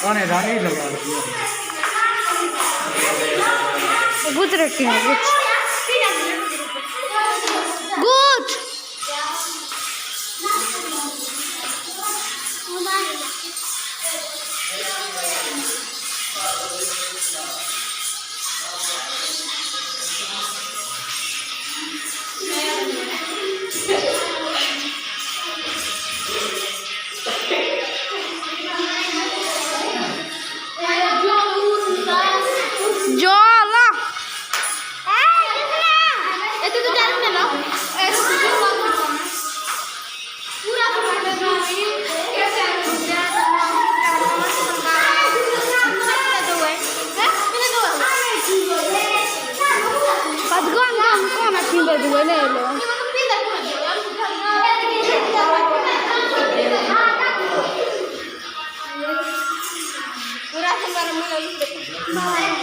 Con này đó đi được rồi. Good rating. Good. Jola. itu tuh jalan loh. Pas con a timbre di quello. Udah sembarang mulai.